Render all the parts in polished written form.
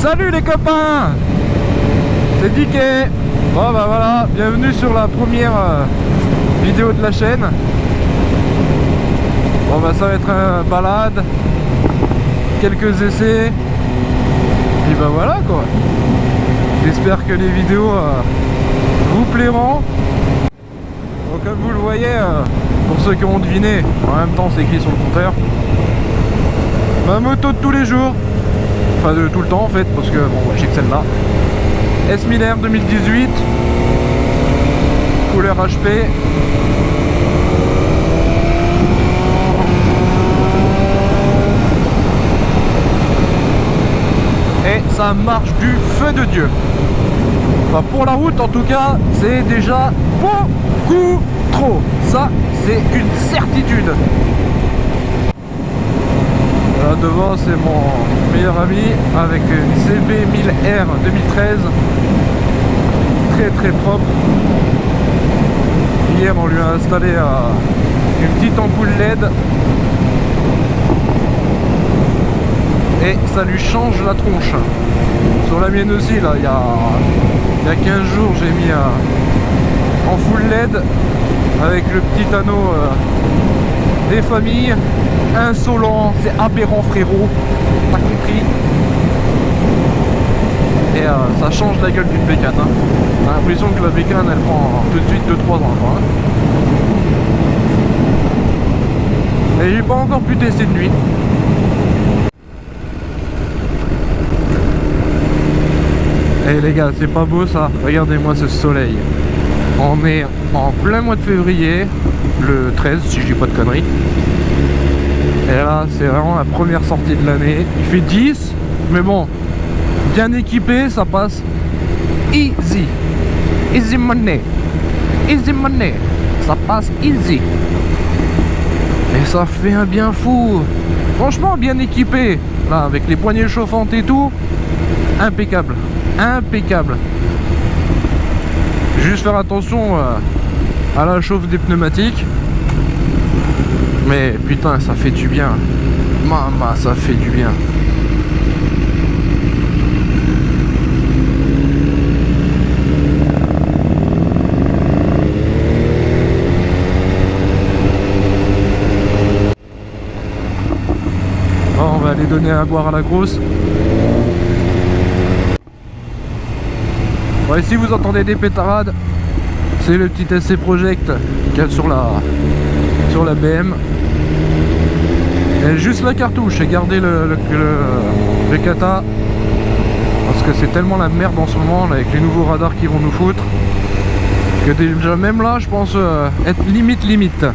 Salut les copains, c'est Diké. Bon bah voilà, bienvenue sur la première vidéo de la chaîne. Bon bah ça va être un balade, quelques essais, et bah voilà quoi. J'espère que les vidéos vous plairont. Bon, comme vous le voyez, pour ceux qui ont deviné, en même temps c'est écrit sur le compteur, ma moto de tous les jours. Enfin de tout le temps en fait, parce que bon, j'ai que celle-là. S1000R 2018, couleur HP. Et ça marche du feu de Dieu. Enfin, pour la route en tout cas, c'est déjà beaucoup trop. Ça, c'est une certitude. Là devant c'est mon meilleur ami avec une CB1000R 2013, très très propre. Hier on lui a installé une petite ampoule LED et ça lui change la tronche. Sur la mienne aussi là, il y a 15 jours j'ai mis en full LED avec le petit anneau des familles. Insolent, c'est aberrant frérot, t'as compris. Et ça change la gueule d'une bécane hein. T'as l'impression que la bécane elle prend tout de suite 2-3 ans quoi, hein. Et j'ai pas encore pu tester de nuit. Et les gars, c'est pas beau ça, regardez-moi ce soleil. On est en plein mois de février, le 13 si je dis pas de conneries. Et là c'est vraiment la première sortie de l'année. Il fait 10, mais bon, bien équipé ça passe easy. Easy money. Easy money. Ça passe easy. Et ça fait un bien fou. Franchement bien équipé. Là avec les poignées chauffantes et tout. Impeccable. Impeccable. Juste faire attention à la chauffe des pneumatiques. Mais putain ça fait du bien. Maman ça fait du bien. Bon, on va aller donner à boire à la grosse. Bon, et si vous entendez des pétarades, c'est le petit SC Project qu'il y a sur la BM. Et juste la cartouche et garder le kata, parce que c'est tellement la merde en ce moment là, avec les nouveaux radars qui vont nous foutre, que déjà même là je pense être limite.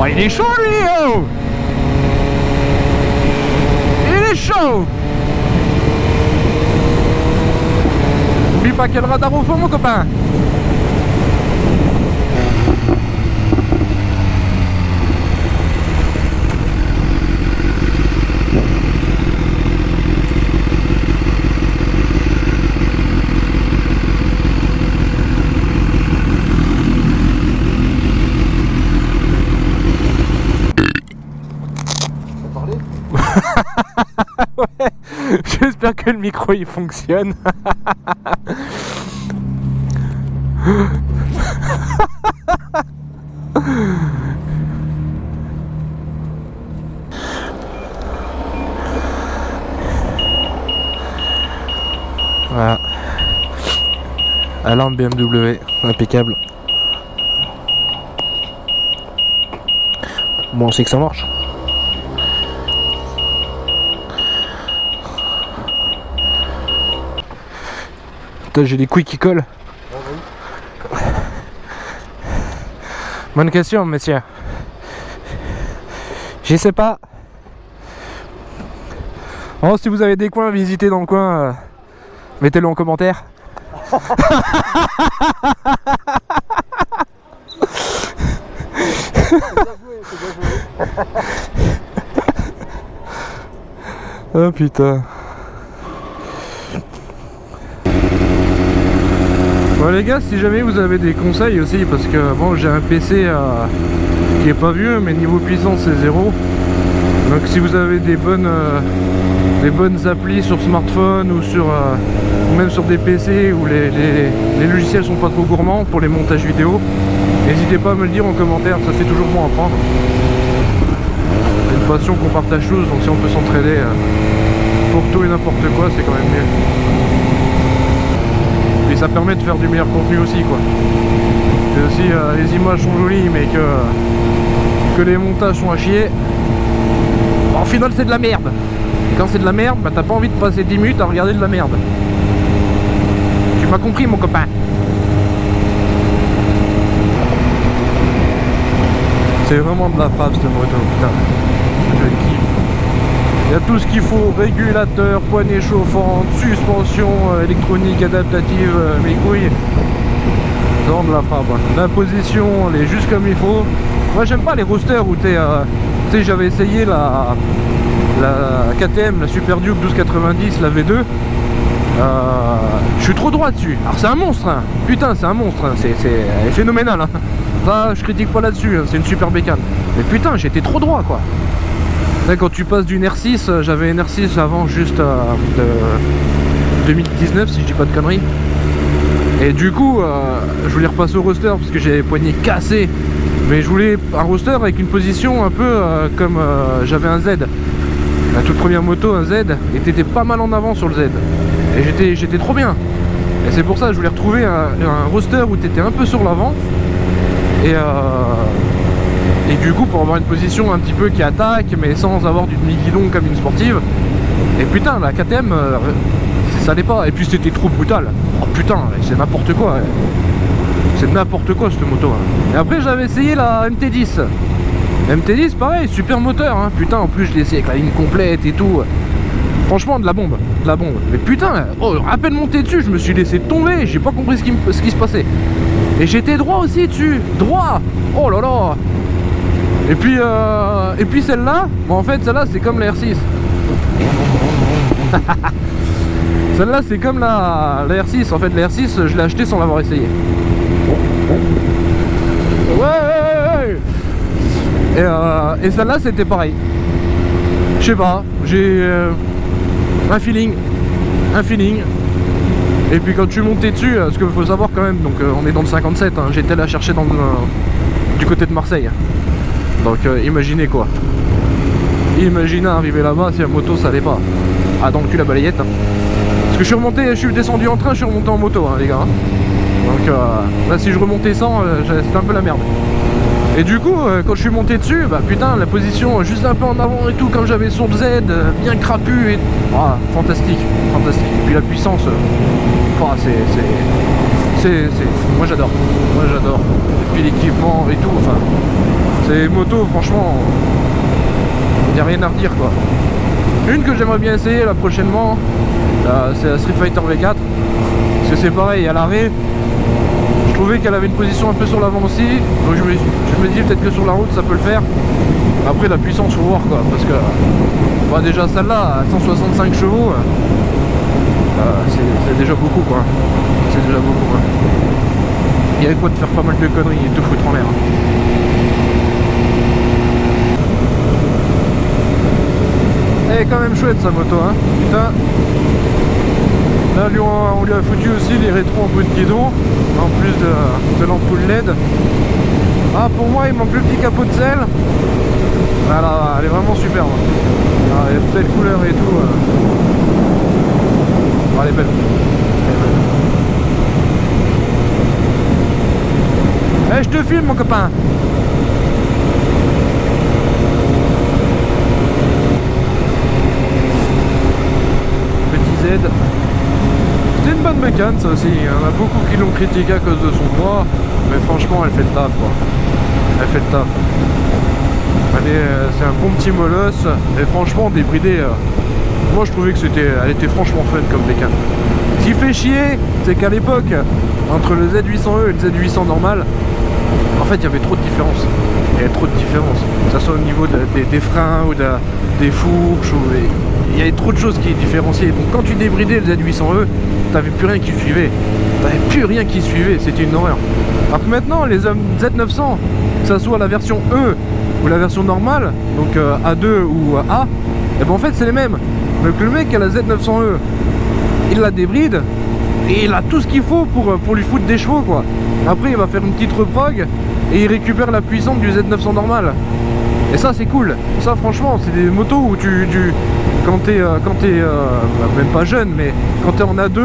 Il est chaud lui oh. Il est chaud. N'oublie pas quel radar au fond mon copain. Ouais, j'espère que le micro il fonctionne. Voilà. Alarme BMW, impeccable. Bon, on sait que ça marche. J'ai les couilles qui collent. Bonne question, monsieur. Je sais pas. Oh, si vous avez des coins à visiter dans le coin, mettez-le en commentaire. Oh putain. Bon les gars, si jamais vous avez des conseils aussi, parce que bon, j'ai un PC qui est pas vieux, mais niveau puissance c'est 0. Donc si vous avez des bonnes applis sur smartphone ou sur ou même sur des PC où les logiciels sont pas trop gourmands pour les montages vidéo, n'hésitez pas à me le dire en commentaire, ça fait toujours bon à prendre. C'est une passion qu'on partage tous, donc si on peut s'entraider pour tout et n'importe quoi, c'est quand même mieux. Et ça permet de faire du meilleur contenu aussi, quoi. Et aussi les images sont jolies, mais que les montages sont à chier. En final c'est de la merde. Et quand c'est de la merde, bah t'as pas envie de passer 10 minutes à regarder de la merde. Tu m'as compris mon copain. C'est vraiment de la frappe cette moto, putain. Je kiffe. Il y a tout ce qu'il faut, régulateur, poignée chauffante, suspension électronique adaptative, mes couilles. C'est vraiment de la frappe. La position, elle est juste comme il faut. Moi j'aime pas les roosters où t'es... tu sais, j'avais essayé la KTM, la Super Duke 1290, la V2. Je suis trop droit dessus. Alors c'est un monstre, hein. Putain c'est un monstre, hein. Elle est phénoménale, hein. Ça je critique pas là-dessus, hein. C'est une super bécane. Mais putain j'étais trop droit quoi. Là, quand tu passes d'une R6, j'avais une R6 avant juste de 2019 si je dis pas de conneries. Et du coup je voulais repasser au roster parce que j'avais les poignets cassés. Mais je voulais un roster avec une position un peu comme j'avais un Z. La toute première moto, un Z, et t'étais pas mal en avant sur le Z. Et j'étais trop bien. Et c'est pour ça que je voulais retrouver un roster où t'étais un peu sur l'avant. Et du coup pour avoir une position un petit peu qui attaque, mais sans avoir du demi-guidon comme une sportive. Et putain, la KTM, ça allait pas. Et puis c'était trop brutal. Oh putain, c'est n'importe quoi. C'est n'importe quoi cette moto. Et après j'avais essayé la MT10. MT10 pareil, super moteur hein. Putain en plus je l'ai essayé avec la ligne complète et tout. Franchement de la bombe, de la bombe. Mais putain, à peine monté dessus, je me suis laissé tomber. J'ai pas compris ce qui se passait. Et j'étais droit aussi dessus, droit. Oh là là. Et puis celle-là, bon en fait celle-là c'est comme la R6. Celle-là c'est comme la R6. En fait la R6 je l'ai acheté sans l'avoir essayé. Ouais. Et celle-là c'était pareil. Je sais pas, j'ai un feeling. Et puis quand tu montais dessus, ce qu'il faut savoir quand même, donc on est dans le 57, hein, j'étais là chercher du côté de Marseille. Donc imaginez quoi. Imaginez arriver là-bas si la moto ça allait pas. Ah dans le cul la balayette. Hein. Parce que je suis descendu en train, je suis remonté en moto hein, les gars. Hein. Donc là si je remontais sans, c'était un peu la merde. Et du coup quand je suis monté dessus, bah putain la position juste un peu en avant et tout comme j'avais sur le Z, bien crapu et... Ah, fantastique. Et puis la puissance, moi j'adore. Et puis l'équipement et tout, enfin... Ces motos franchement, il n'y a rien à redire quoi. Une que j'aimerais bien essayer là prochainement, c'est la Street Fighter V4. Parce que c'est pareil, à l'arrêt, je trouvais qu'elle avait une position un peu sur l'avant aussi. Donc je me dis peut-être que sur la route ça peut le faire. Après la puissance faut voir quoi. Parce que bah, déjà celle-là à 165 chevaux, c'est déjà beaucoup quoi. C'est déjà beaucoup quoi. Il y a quoi de faire pas mal de conneries et de te foutre en l'air. Elle est quand même chouette sa moto hein. Putain. Là on lui a foutu aussi les rétros en bout de guidon. En plus de l'ampoule LED. Ah pour moi il manque le petit capot de sel. Voilà, elle est vraiment superbe. Ah, il y a de belles couleurs et tout. Ah, elle est belle. Eh, je te filme mon copain. Z. C'était une bonne mécane ça aussi, il y en a beaucoup qui l'ont critiqué à cause de son poids, mais franchement elle fait le taf quoi. Elle fait le taf. C'est un bon petit molosse, et franchement débridé, moi je trouvais que elle était franchement fun comme bécane. Ce qui fait chier, c'est qu'à l'époque, entre le Z800E et le Z800 normal, en fait il y avait trop de différences. Il y avait trop de différences. Que ce soit au niveau des freins ou des fourches, il y avait trop de choses qui différenciaient. Donc quand tu débridais le Z800E, t'avais plus rien qui suivait. T'avais plus rien qui suivait, c'était une horreur. Alors que maintenant, les Z900, que ce soit la version E ou la version normale, donc A2 ou A, et ben en fait c'est les mêmes. Donc le mec qui a la Z900E, il la débride et il a tout ce qu'il faut pour lui foutre des chevaux quoi. Après il va faire une petite reprog et il récupère la puissance du Z900 normal. Et ça c'est cool. Ça franchement c'est des motos où quand t'es même pas jeune, mais quand t'es en A2,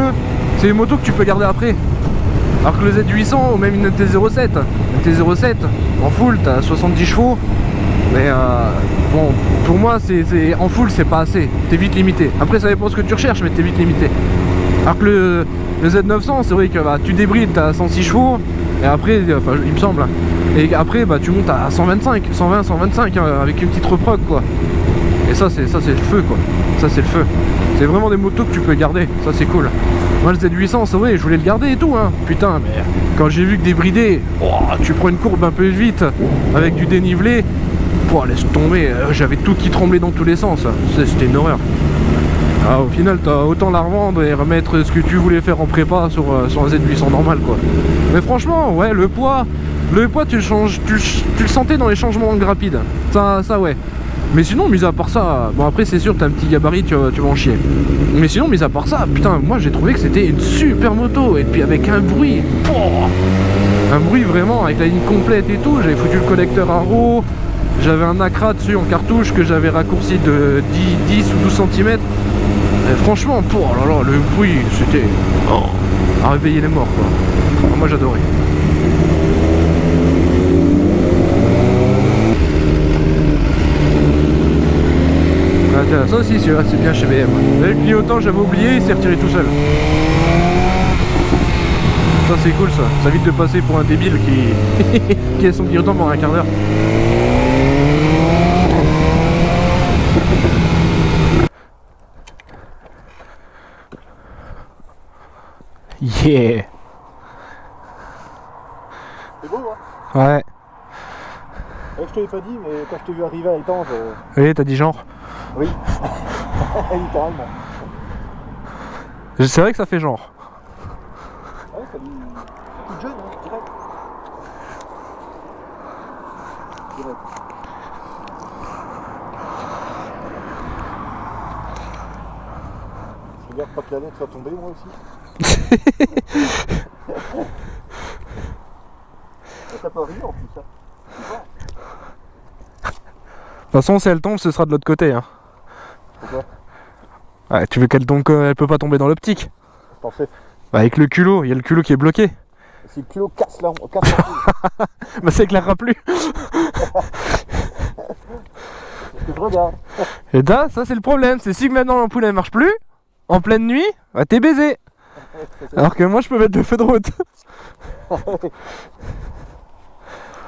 c'est des motos que tu peux garder après. Alors que le Z800 ou même une MT-07, en full t'as 70 chevaux. Mais bon, pour moi, en full, c'est pas assez. T'es vite limité. Après, ça dépend ce que tu recherches, mais t'es vite limité. Alors que le Z900, c'est vrai que bah, tu débrides, t'as 106 chevaux. Et après, enfin, il me semble. Et après, bah, tu montes à 125, 120, 125 hein, avec une petite reprog, quoi. Et ça, c'est le feu, quoi. Ça, c'est le feu. C'est vraiment des motos que tu peux garder. Ça, c'est cool. Moi, le Z800, c'est vrai, je voulais le garder et tout, hein. Putain, mais quand j'ai vu que débridé, oh, tu prends une courbe un peu vite avec du dénivelé. Oh, laisse tomber, j'avais tout qui tremblait dans tous les sens, c'était une horreur. Ah, au final, t'as autant la revendre et remettre ce que tu voulais faire en prépa sur un Z800 normal quoi. Mais franchement, ouais, le poids tu le sentais dans les changements rapides. Ça ouais. Mais sinon, mis à part ça, bon après c'est sûr, t'as un petit gabarit, tu vas en chier. Mais sinon, mis à part ça, putain, moi j'ai trouvé que c'était une super moto. Et puis avec un bruit, un bruit vraiment, avec la ligne complète et tout. J'avais foutu le collecteur à RAW. J'avais un Acra dessus en cartouche que j'avais raccourci de 10 ou 12 cm. Et franchement, oh là là, le bruit, c'était à réveiller les morts quoi. Alors, moi j'adorais. Ah, tiens, ça aussi c'est bien chez BM. Le clignotant j'avais oublié, il s'est retiré tout seul. Ça c'est cool ça. Ça évite de passer pour un débile qui a son clignotant pendant un quart d'heure. Yeah. C'est beau hein. Ouais. Je te l'ai pas dit, mais quand je t'ai vu arriver à Étanges... Oui, t'as dit genre. Oui. Littéralement. C'est vrai que ça fait genre. Ouais, ça dit... Toute jeune, hein, direct. Je regarde pas que la lettre soit tombée, moi aussi. T'as pas ri en plus, ça. De toute façon, si elle tombe, ce sera de l'autre côté. Hein. Pourquoi? Ouais, tu veux qu'elle tombe, elle peut pas tomber dans l'optique. Je t'en fais. Bah, avec le culot, il y a le culot qui est bloqué. Si le culot casse là, on casse la bah, ça éclairera plus. je regarde. Et là, ça c'est le problème, c'est si maintenant l'ampoule elle marche plus, en pleine nuit, bah t'es baisé. Alors que moi je peux mettre le feu de route.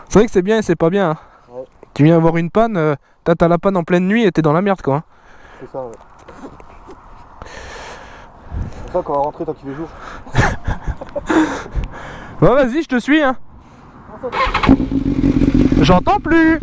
C'est vrai que c'est bien et c'est pas bien. Hein. Ouais. Tu viens avoir une panne, t'as la panne en pleine nuit et t'es dans la merde quoi. C'est ça, ouais. C'est ça qu'on va rentrer tant qu'il fait jour. Bon vas-y, je te suis hein. J'entends plus.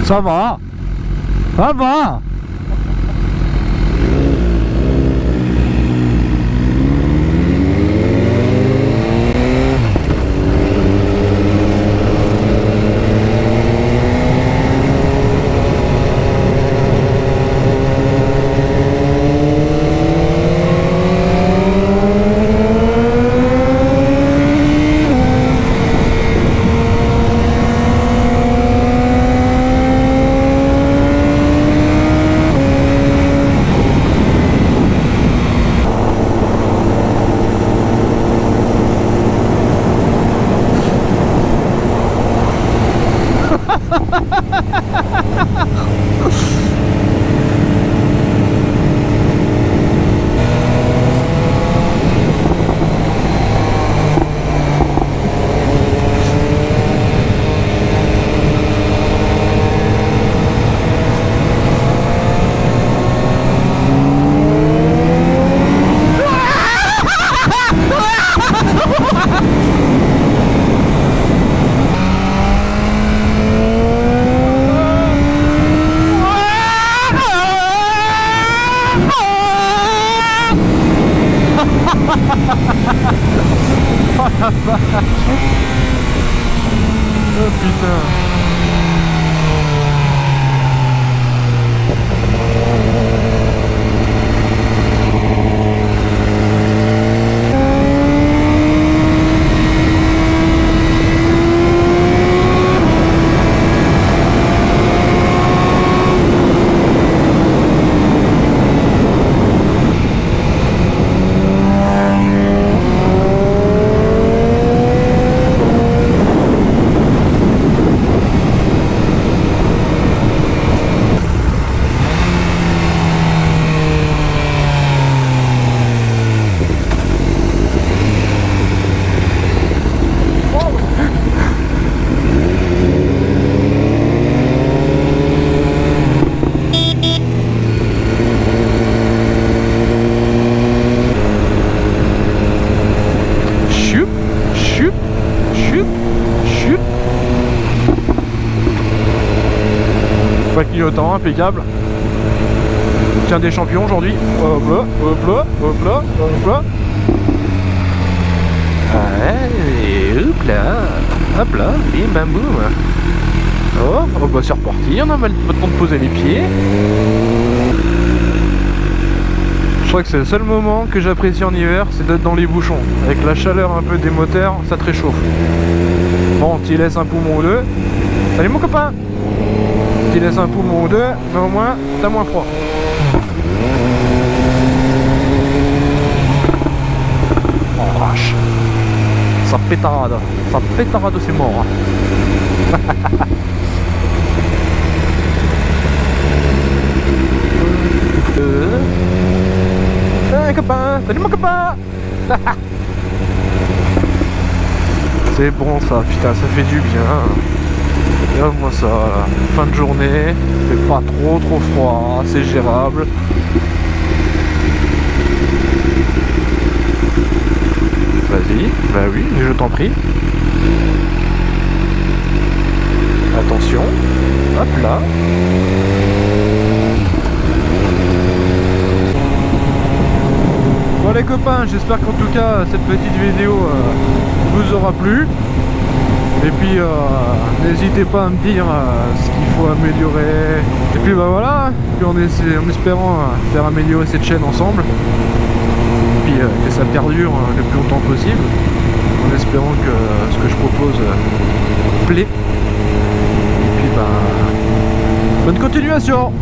Ça va. Ça va. Oh putain. Pas clignotant, impeccable. Tiens des champions aujourd'hui. Hop là, hop là, hop là, hop là. Allez, hop là, bim bam boum. Oh, bah c'est reparti, on a mal le temps de poser les pieds. Je crois que c'est le seul moment que j'apprécie en hiver, c'est d'être dans les bouchons. Avec la chaleur un peu des moteurs, ça te réchauffe. Bon, tu laisses un poumon ou deux. Salut mon copain. Tu laisses un poumon ou deux, mais au moins, t'as moins froid. Oh vache. Ça pétarade, c'est mort. Copain, salut mon copain. C'est bon ça, putain, ça fait du bien. Regarde-moi ça, là. Fin de journée, il fait pas trop froid, c'est gérable. Vas-y, bah oui, mais je t'en prie. Attention, hop là. Bon les copains, j'espère qu'en tout cas cette petite vidéo vous aura plu. Et puis n'hésitez pas à me dire ce qu'il faut améliorer. Et puis bah voilà, puis en espérant faire améliorer cette chaîne ensemble. Et puis que ça perdure le plus longtemps possible. En espérant que ce que je propose plaît. Et puis bah bonne continuation.